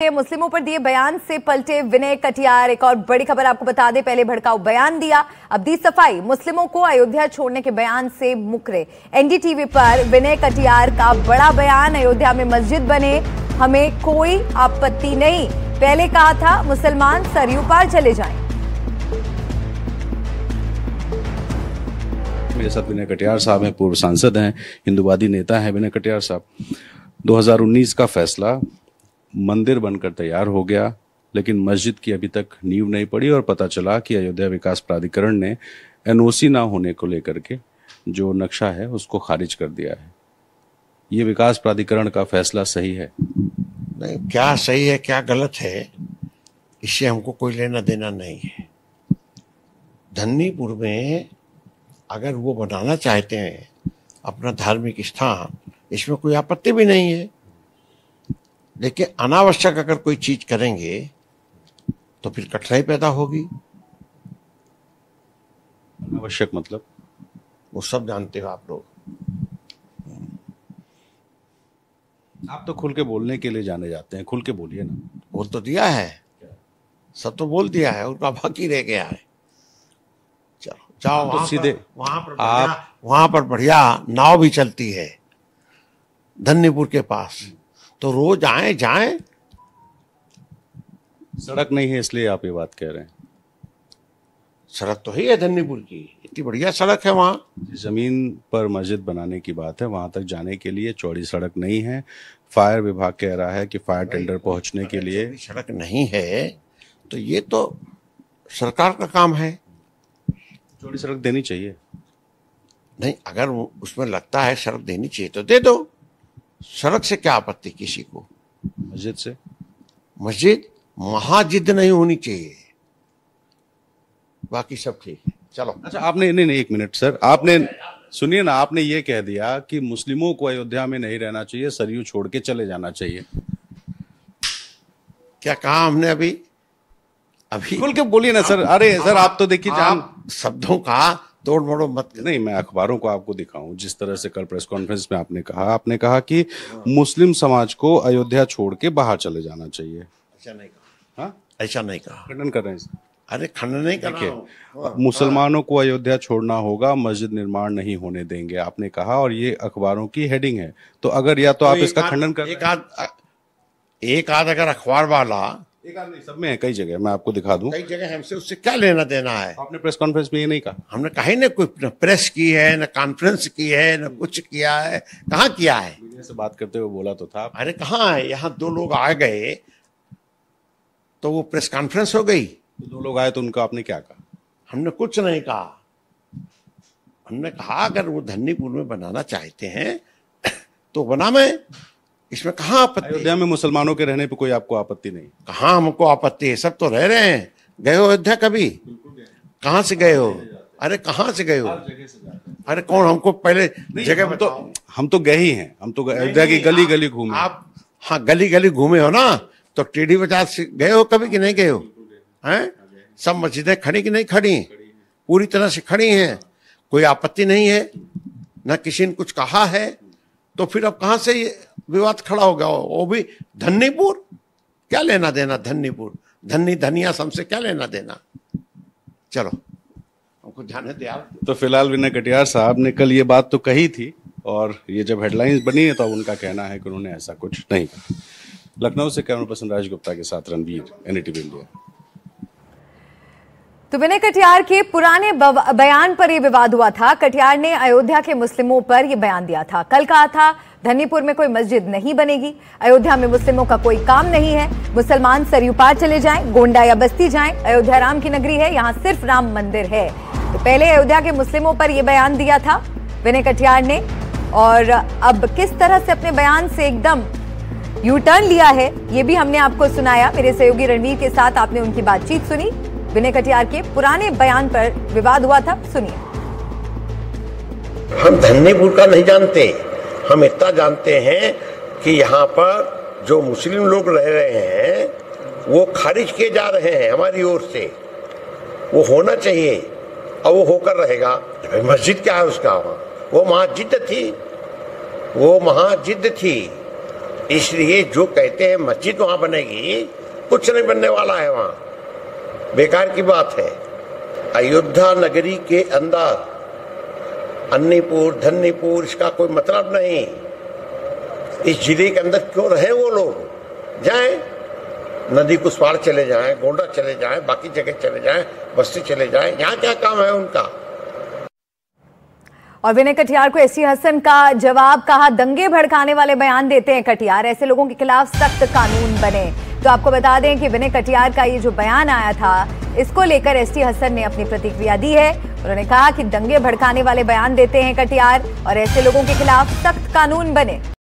मुस्लिमों पर दिए बयान से पलटे विनय कटियार। एक और बड़ी खबर आपको बता दें, पहले भड़काऊ बयान दिया, अब दी सफाई। मुस्लिमों को अयोध्या छोड़ने के बयान से मुकरे। एनडीटीवी पर विनय कटियार का बड़ा बयान, अयोध्या में मस्जिद बने हमें कोई आपत्ति नहीं, पहले कहा था मुसलमान सरयू पार चले जाएं। मेरे साथ विनय कटियार साहब हैं, पूर्व सांसद हैं, हिंदूवादी नेता हैं। विनय कटियार साहब, 2019 का फैसला मंदिर बनकर तैयार हो गया, लेकिन मस्जिद की अभी तक नींव नहीं पड़ी और पता चला कि अयोध्या विकास प्राधिकरण ने एनओसी ना होने को लेकर के जो नक्शा है उसको खारिज कर दिया है। ये विकास प्राधिकरण का फैसला सही है? नहीं, क्या सही है क्या गलत है इससे हमको कोई लेना देना नहीं है। धन्नीपुर में अगर वो बनाना चाहते हैं अपना धार्मिक स्थान, इसमें कोई आपत्ति भी नहीं है, लेकिन अनावश्यक अगर कोई चीज करेंगे तो फिर कठिनाई पैदा होगी। अनावश्यक मतलब? वो सब जानते हो आप लोग। आप तो खुल के बोलने के लिए जाने जाते हैं, खुल के बोलिए ना। बोल तो दिया है, सब तो बोल दिया है, उनका बाकी रह गया है। चलो जाओ, तो सीधे वहां पर बढ़िया नाव भी चलती है धन्नीपुर के पास, तो रोज आए जाएं। सड़क नहीं है इसलिए आप ये बात कह रहे हैं? सड़क तो ही है धन्नीपुर की, इतनी बढ़िया सड़क है। वहां जमीन पर मस्जिद बनाने की बात है, वहां तक जाने के लिए चौड़ी सड़क नहीं है। फायर विभाग कह रहा है कि फायर टेंडर पहुंचने के लिए सड़क नहीं है, तो ये तो सरकार का काम है। चौड़ी सड़क देनी चाहिए। नहीं, अगर उसमें लगता है सड़क देनी चाहिए तो दे दो। सड़क से क्या आपत्ति किसी को? मस्जिद से? मस्जिद महाजिद नहीं होनी चाहिए, बाकी सब ठीक है। चलो अच्छा, आपने नहीं, एक मिनट सर, आपने सुनिए ना, आपने ये कह दिया कि मुस्लिमों को अयोध्या में नहीं रहना चाहिए, सरयू छोड़ के चले जाना चाहिए। क्या कहा हमने? अभी खुल के बोलिए ना सर। अरे सर, आप तो देखिए शब्दों का तोड़ मोड़ो मत। नहीं, मैं अखबारों को आपको दिखाऊं, जिस तरह से कल प्रेस कॉन्फ्रेंस में आपने कहा कि मुस्लिम समाज को अयोध्या छोड़ के बाहर चले जाना चाहिए। ऐसा नहीं कहा। हाँ, ऐसा नहीं कहा। खंडन कर रहे हैं? अरे खंडन नहीं कर रहा हूं। मुसलमानों को अयोध्या छोड़ना होगा, मस्जिद निर्माण नहीं होने देंगे, आपने कहा, और ये अखबारों की हेडिंग है। तो अगर या तो आप इसका खंडन कर, एक आध अगर अखबार वाला, एक आध नहीं, सब में है, कई जगह, मैं आपको दिखा दूं। कई जगह हमसे उससे क्या लेना देना है? आपने प्रेस कॉन्फ्रेंस में ये नहीं कहा? हमने कहीं न कोई प्रेस की है, न कॉन्फ्रेंस की है, न कुछ किया है। कहाँ किया है? मीडिया से बात करते हुए बोला तो था। अरे कहाँ है? यहाँ दो लोग आ गए तो वो प्रेस कॉन्फ्रेंस हो गई। तो दो लोग आए तो उनका आपने क्या कहा? हमने कुछ नहीं कहा। हमने कहा अगर वो धन्नीपुर में बनाना चाहते हैं तो बना, में इसमें कहाँ आपत्ति? अयोध्या में मुसलमानों के रहने पे कोई आपको आपत्ति नहीं? कहाँ हमको आपत्ति है? सब तो रह रहे हैं। गए हो अयोध्या कभी? कहाँ से गए हो? अरे कहाँ से गए हो? अरे कौन हमको पहले जगह बताओ। हम तो गए ही हैं, हम तो अयोध्या की गली गली घूमे। आप हाँ गली गली घूमे हो ना, तो टीडी बाजार से गए हो कभी कि नहीं गए हो? हैं? सब मस्जिदें खड़ी कि नहीं खड़ी? पूरी तरह से खड़ी हैं, कोई आपत्ति नहीं है, ना किसी ने कुछ कहा है। तो फिर अब कहाँ से ये विवाद खड़ा हो गया? वो भी धन्नीपुर, क्या लेना देना? धन्नीपुर धनिया हमसे क्या लेना देना? चलो हमको जाने दे आप। तो फिलहाल विनय कटियार साहब ने कल ये बात तो कही थी, और ये जब हेडलाइंस बनी है तो उनका कहना है कि उन्होंने ऐसा कुछ नहीं कहा। लखनऊ से कैमरा पर्सन राज गुप्ता के साथ रणवीर, एनडीटीवी इंडिया। तो विनय कटियार के पुराने बयान पर यह विवाद हुआ था। कटियार ने अयोध्या के मुस्लिमों पर यह बयान दिया था। कल कहा था धन्नीपुर में कोई मस्जिद नहीं बनेगी, अयोध्या में मुस्लिमों का कोई काम नहीं है, मुसलमान सरयू पार चले जाएं, गोंडा या बस्ती जाएं, अयोध्या राम की नगरी है, यहां सिर्फ राम मंदिर है। तो पहले अयोध्या के मुस्लिमों पर यह बयान दिया था विनय कटियार ने, और अब किस तरह से अपने बयान से एकदम यू टर्न लिया है ये भी हमने आपको सुनाया। मेरे सहयोगी रणवीर के साथ आपने उनकी बातचीत सुनी। विनय कटियार के पुराने बयान पर विवाद हुआ था, सुनिए। हम धन्नीपुर का नहीं जानते, हम इतना जानते हैं कि यहाँ पर जो मुस्लिम लोग रह रहे हैं वो खारिज किए जा रहे हैं हमारी ओर से। वो होना चाहिए और वो होकर रहेगा। मस्जिद क्या है उसका? वो महाजिद थी, वो महाजिद थी। इसलिए जो कहते हैं मस्जिद वहां बनेगी, कुछ नहीं बनने वाला है वहां, बेकार की बात है। अयोध्या नगरी के अंदर अन्नीपुर, धन्नीपुर, इसका कोई मतलब नहीं। इस जिले के अंदर क्यों रहे वो लोग? जाएं, नदी कुछ पार चले जाएं, गोंडा चले जाएं, बाकी जगह चले जाएं, बस्ती चले जाएं, यहाँ क्या काम है उनका? और विनय कटियार को एसटी हसन का जवाब, कहा दंगे भड़काने वाले बयान देते हैं कटियार, ऐसे लोगों के खिलाफ सख्त कानून बने। तो आपको बता दें कि विनय कटियार का ये जो बयान आया था, इसको लेकर एसटी हसन ने अपनी प्रतिक्रिया दी है। उन्होंने कहा कि दंगे भड़काने वाले बयान देते हैं कटियार और ऐसे लोगों के खिलाफ सख्त कानून बने।